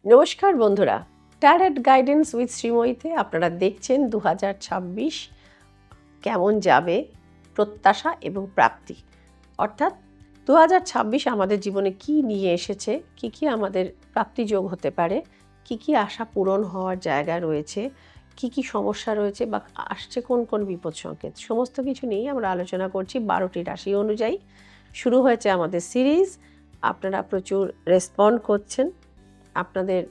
নমস্কার বন্ধুরা, tarot guidance with শ্রীময়ীতে আপনারা দেখছেন 2026 কেমন যাবে, প্রত্যাশা এবং প্রাপ্তি। অর্থাৎ 2026 আমাদের জীবনে কি নিয়ে এসেছে, কি আমাদের প্রাপ্তিযোগ হতে পারে, কি আশা পূরণ হওয়ার জায়গা রয়েছে, কি সমস্যা রয়েছে বা আসছে কোন বিপদ সংকেত, সমস্ত কিছু নিয়েই আমরা আলোচনা করছি 12টি রাশি অনুযায়ী। শুরু হয়েছে আমাদের সিরিজ। আপনারা প্রচুর রেসপন্ড করছেন। আপনাদের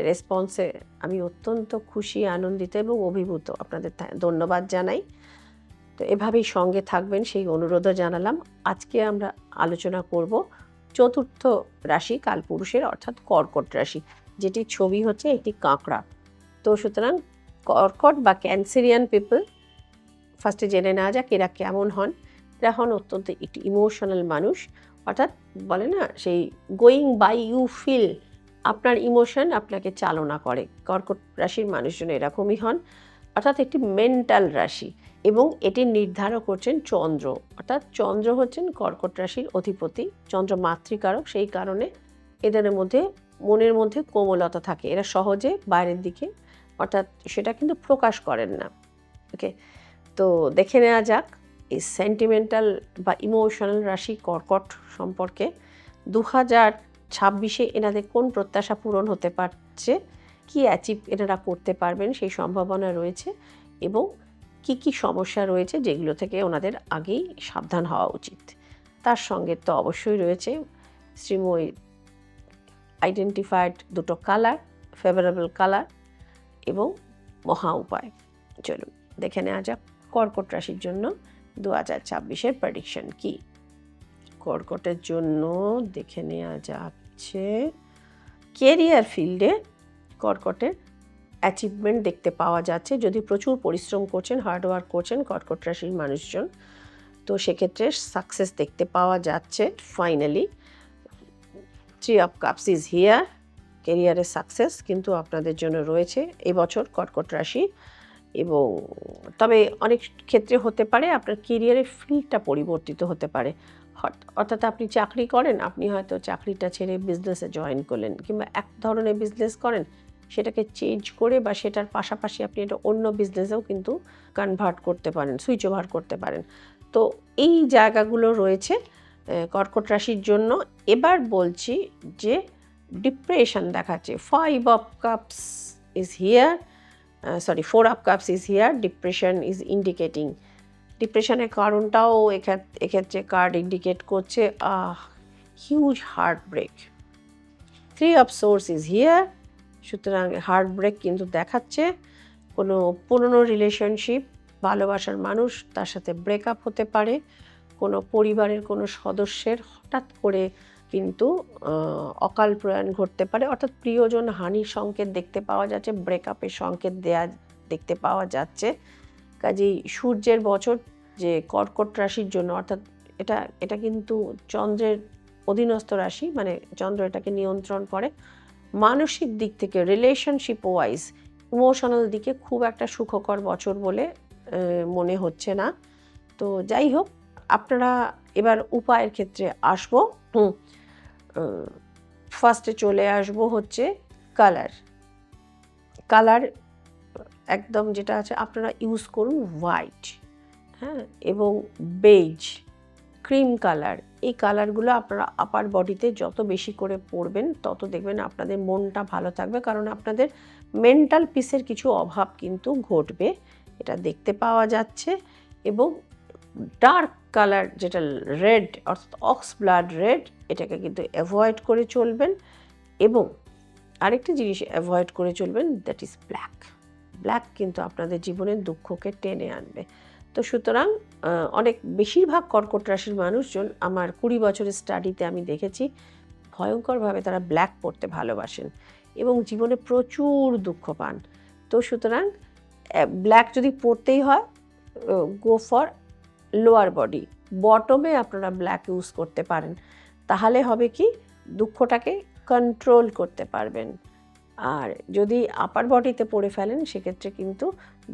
রেসপন্সে আমি অত্যন্ত খুশি, আনন্দিত এবং অভিভূত। আপনাদের ধন্যবাদ জানাই। তো এভাবেই সঙ্গে থাকবেন সেই অনুরোধও জানালাম। আজকে আমরা আলোচনা করব চতুর্থ রাশি কালপুরুষের, অর্থাৎ কর্কট রাশি, যেটির ছবি হচ্ছে একটি কাঁকড়া। তো সুতরাং কর্কট বা ক্যান্সেরিয়ান পিপল, ফার্স্টে জেনে নেওয়া যাক এরা কেমন হন। এরা হন অত্যন্ত একটি ইমোশনাল মানুষ, অর্থাৎ বলে না সেই গোয়িং বাই ইউ ফিল, আপনার ইমোশন আপনাকে চালনা করে। কর্কট রাশির মানুষজন এরকমই হন, অর্থাৎ একটি মেন্টাল রাশি। এবং এটি নির্ধারক হচ্ছেন চন্দ্র, অর্থাৎ চন্দ্র হচ্ছেন কর্কট রাশির অধিপতি। চন্দ্র মাতৃকারক, সেই কারণে এদের মধ্যে মনের মধ্যে কোমলতা থাকে। এরা সহজে বাইরের দিকে, অর্থাৎ সেটা কিন্তু প্রকাশ করেন না। ওকে, তো দেখে নেওয়া যাক এই সেন্টিমেন্টাল বা ইমোশনাল রাশি কর্কট সম্পর্কে 2026 এনাদের কোন প্রত্যাশা পূরণ হতে পারছে, কি অ্যাচিভ এনারা করতে পারবেন সেই সম্ভাবনা রয়েছে, এবং কি সমস্যা রয়েছে যেগুলো থেকে ওনাদের আগেই সাবধান হওয়া উচিত। তার সঙ্গে তো অবশ্যই রয়েছে শ্রীময়ী আইডেন্টিফাইড দুটো কালার, ফেভারেবল কালার এবং মহা উপায়। চলুন দেখে নেওয়া যাক কর্কট রাশির জন্য 2026 প্রেডিকশন কি। কর্কটের জন্য দেখে নেওয়া যাচ্ছে কেরিয়ার ফিল্ডে কর্কটের অ্যাচিভমেন্ট দেখতে পাওয়া যাচ্ছে। যদি প্রচুর পরিশ্রম করছেন, হার্ডওয়ার্ক করছেন কর্কট রাশির মানুষজন, তো সেক্ষেত্রে সাকসেস দেখতে পাওয়া যাচ্ছে। Finally 3 of cups is here. কেরিয়ারের সাকসেস কিন্তু আপনাদের জন্য রয়েছে এবছর কর্কট রাশি। এবং তবে অনেক ক্ষেত্রে হতে পারে আপনার কেরিয়ারের ফিল্ডটা পরিবর্তিত হতে পারে। অর্থাৎ আপনি চাকরি করেন, আপনি হয়তো চাকরিটা ছেড়ে বিজনেসে জয়েন করলেন, কিংবা এক ধরনের বিজনেস করেন, সেটাকে চেঞ্জ করে বা সেটার পাশাপাশি আপনি এটা অন্য বিজনেসেও কিন্তু কনভার্ট করতে পারেন, সুইচ ওভার করতে পারেন। তো এই জায়গাগুলো রয়েছে কর্কট রাশির জন্য। এবার বলছি যে ডিপ্রেশন দেখাচ্ছে। 5 of cups is here, 4 of cups is here. Depression is indicating, ডিপ্রেশনের কারণটাও এক্ষেত্রে কার্ড ইন্ডিকেট করছে huge heart break. 3 of swords is here, সুতরাং হার্ট ব্রেক কিন্তু দেখাচ্ছে। কোনো পুরনো রিলেশনশিপ, ভালোবাসার মানুষ, তার সাথে ব্রেকআপ হতে পারে। কোনো পরিবারের কোনো সদস্যের হঠাৎ করে কিন্তু অকাল প্রয়াণ ঘটতে পারে, অর্থাৎ প্রিয়জন হানির সংকেত দেখতে পাওয়া যাচ্ছে, ব্রেকআপের সংকেত দেখতে পাওয়া যাচ্ছে। কাজেই সূর্যের বছর যে কর্কট রাশির জন্য, অর্থাৎ এটা কিন্তু চন্দ্রের অধীনস্থ রাশি, মানে চন্দ্র এটাকে নিয়ন্ত্রণ করে। মানসিক দিক থেকে রিলেশনশিপ ওয়াইজ, ইমোশনাল দিকে খুব একটা সুখকর বছর বলে মনে হচ্ছে না। তো যাই হোক, আপনারা এবার উপায়ের ক্ষেত্রে আসবো। ফার্স্টে চলে আসবো হচ্ছে কালার একদম যেটা আছে আপনারা ইউজ করুন হোয়াইট, হ্যাঁ, এবং বেজ, ক্রিম কালার। এই কালারগুলো আপনারা আপার বডিতে যত বেশি করে পরবেন তত দেখবেন আপনাদের মনটা ভালো থাকবে, কারণ আপনাদের মেন্টাল পিসের কিছু অভাব কিন্তু ঘটবে, এটা দেখতে পাওয়া যাচ্ছে। এবং ডার্ক কালার যেটা রেড, অর্থাৎ অক্স ব্লাড রেড, এটাকে কিন্তু অ্যাভয়েড করে চলবেন। এবং আরেকটি জিনিস অ্যাভয়েড করে চলবেন, দ্যাট ইজ ব্ল্যাক কিন্তু আপনাদের জীবনের দুঃখকে টেনে আনবে। তো সুতরাং বেশিরভাগ কর্কট রাশির মানুষজন, আমার 20 বছরের স্টাডিতে আমি দেখেছি, ভয়ঙ্করভাবে তারা ব্ল্যাক পরতে ভালোবাসেন এবং জীবনে প্রচুর দুঃখ পান। তো সুতরাং ব্ল্যাক যদি পরতেই হয়, গো ফর লোয়ার বডি, বটমে আপনারা ব্ল্যাক ইউজ করতে পারেন। তাহলে হবে কি, দুঃখটাকে কন্ট্রোল করতে পারবেন। আর যদি আপার বডিতে পড়ে ফেলেন, সেক্ষেত্রে কিন্তু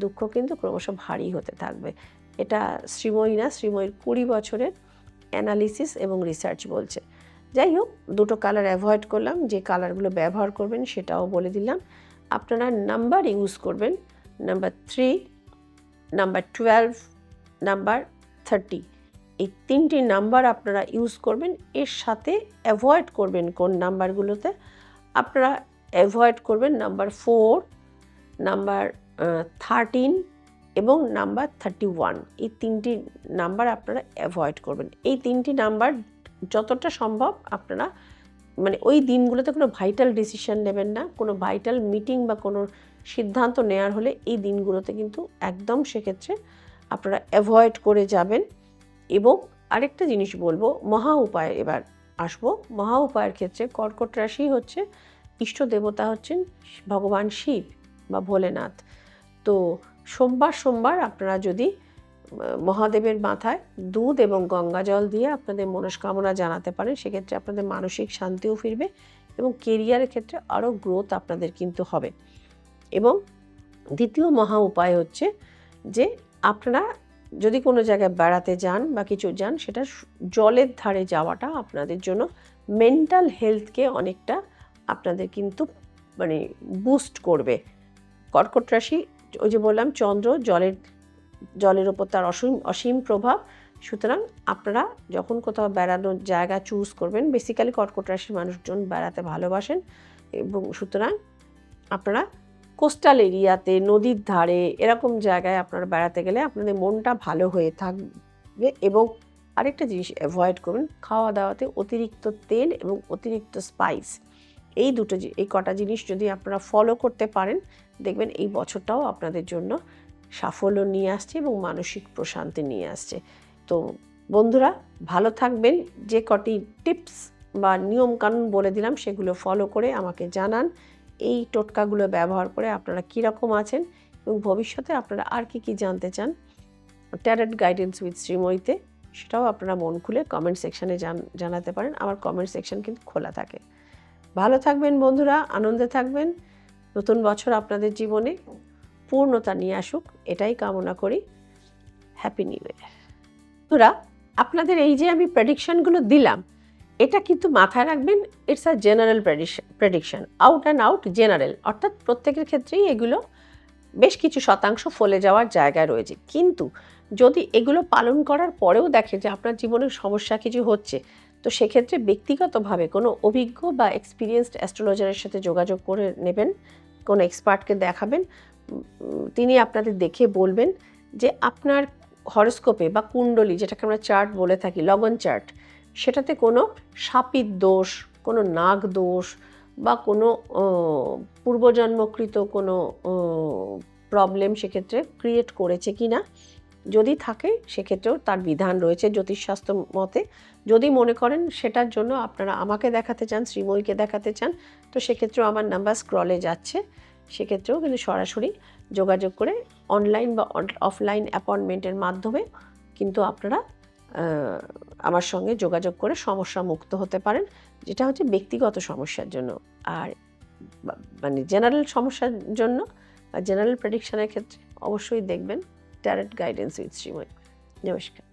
দুঃখ কিন্তু ক্রমশ ভারী হতে থাকবে। এটা শ্রীময়ী না, শ্রীময়ীর 20 বছরের অ্যানালিসিস এবং রিসার্চ বলছে। যাই হোক, দুটো কালার অ্যাভয়েড করলাম, যে কালারগুলো ব্যবহার করবেন সেটাও বলে দিলাম। আপনারা নাম্বার ইউজ করবেন নাম্বার 3, নাম্বার 12, নাম্বার 30। এই 3টি নাম্বার আপনারা ইউজ করবেন। এর সাথে অ্যাভয়েড করবেন কোন নাম্বারগুলোতে, আপনারা অ্যাভয়েড করবেন নাম্বার 4, নাম্বার 13 এবং নাম্বার 31। এই 3টি নাম্বার আপনারা অ্যাভয়েড করবেন। এই 3টি নাম্বার যতটা সম্ভব আপনারা মানে ওই দিনগুলোতে কোনো ভাইটাল ডিসিশন নেবেন না, কোনো ভাইটাল মিটিং বা কোনো সিদ্ধান্ত নেওয়ার হলে এই দিনগুলোতে কিন্তু একদম সেক্ষেত্রে আপনারা অ্যাভয়েড করে যাবেন। এবং আরেকটা জিনিস বলবো, মহা উপায় এবার আসবো। মহা উপায়ের ক্ষেত্রে কর্কট রাশি হচ্ছে ইষ্ট দেবতা হচ্ছেন ভগবান শিব বা ভোলেনাথ। তো সোমবার আপনারা যদি মহাদেবের মাথায় দুধ এবং গঙ্গা জল দিয়ে আপনাদের মনস্কামনা জানাতে পারেন, সেক্ষেত্রে আপনাদের মানসিক শান্তিও ফিরবে এবং কেরিয়ারের ক্ষেত্রে আরও গ্রোথ আপনাদের কিন্তু হবে। এবং দ্বিতীয় মহা উপায় হচ্ছে যে আপনারা যদি কোনো জায়গায় বেড়াতে যান বা কিছু যান, সেটা জলের ধারে যাওয়াটা আপনাদের জন্য মেন্টাল হেলথকে অনেকটা আপনাদের কিন্তু মানে বুস্ট করবে। কর্কট রাশি, ওই যে বললাম চন্দ্র জলের ওপর তার অসীম প্রভাব। সুতরাং আপনারা যখন কোথাও বেড়ানোর জায়গা চুজ করবেন, বেসিক্যালি কর্কট রাশির মানুষজন বেড়াতে ভালোবাসেন, এবং সুতরাং আপনারা কোস্টাল এরিয়াতে, নদীর ধারে এরকম জায়গায় আপনারা বেড়াতে গেলে আপনাদের মনটা ভালো হয়ে থাকবে। এবং আরেকটা জিনিস অ্যাভয়েড করবেন, খাওয়া দাওয়াতে অতিরিক্ত তেল এবং অতিরিক্ত স্পাইস। এই কটা জিনিস যদি আপনারা ফলো করতে পারেন, দেখবেন এই বছরটাও আপনাদের জন্য সাফল্য নিয়ে আসছে এবং মানসিক প্রশান্তি নিয়ে আসছে। তো বন্ধুরা, ভালো থাকবেন। যে কটি টিপস বা নিয়মকানুন বলে দিলাম সেগুলো ফলো করে আমাকে জানান এই টোটকাগুলো ব্যবহার করে আপনারা কীরকম আছেন এবং ভবিষ্যতে আপনারা আর কি জানতে চান ট্যারট গাইডেন্স উইথ শ্রীময়ীতে, সেটাও আপনারা মন খুলে কমেন্ট সেকশানে জানাতে পারেন। আমার কমেন্ট সেকশন কিন্তু খোলা থাকে। ভালো থাকবেন বন্ধুরা, আনন্দে থাকবেন। নতুন বছর আপনাদের জীবনে পূর্ণতা নিয়ে আসুক, এটাই কামনা করি। Happy new year. বন্ধুরা, আপনাদের এই যে আমি প্রেডিকশনগুলো দিলাম, এটা কিন্তু মাথায় রাখবেন, it's a general prediction, out and out general, অর্থাৎ প্রত্যেকের ক্ষেত্রেই এগুলো বেশ কিছু শতাংশ ফলে যাওয়ার জায়গায় রয়েছে। কিন্তু যদি এগুলো পালন করার পরেও দেখে যে আপনার জীবনে সমস্যা কিছু হচ্ছে, তো সেক্ষেত্রে ব্যক্তিগতভাবে কোনো অভিজ্ঞ বা এক্সপিরিয়েন্সড অ্যাস্ট্রোলজারের সাথে যোগাযোগ করে নেবেন, কোনো এক্সপার্টকে দেখাবেন। তিনি আপনাদের দেখে বলবেন যে আপনার হরস্কোপে বা কুণ্ডলী, যেটাকে আমরা চার্ট বলে থাকি, লগন চার্ট, সেটাতে কোনো শাপিত দোষ, কোনো নাগ দোষ বা কোনো পূর্বজন্মকৃত কোনো প্রবলেম সেক্ষেত্রে ক্রিয়েট করেছে কি না, যদি থাকে সেক্ষেত্রেও তার বিধান রয়েছে জ্যোতিষশাস্ত্র মতে। যদি মনে করেন সেটার জন্য আপনারা আমাকে দেখাতে চান, শ্রীময়ীকে দেখাতে চান, তো সেক্ষেত্রেও আমার নাম্বার স্ক্রলে যাচ্ছে, সেক্ষেত্রেও কিন্তু সরাসরি যোগাযোগ করে অনলাইন বা অফলাইন অ্যাপয়েন্টমেন্টের মাধ্যমে কিন্তু আপনারা আমার সঙ্গে যোগাযোগ করে সমস্যা মুক্ত হতে পারেন, যেটা হচ্ছে ব্যক্তিগত সমস্যার জন্য। আর মানে জেনারেল সমস্যার জন্য বা জেনারেল প্রেডিকশনের ক্ষেত্রে অবশ্যই দেখবেন ট্যারট গাইডেন্স উইথ শ্রীময়ী। নমস্কার।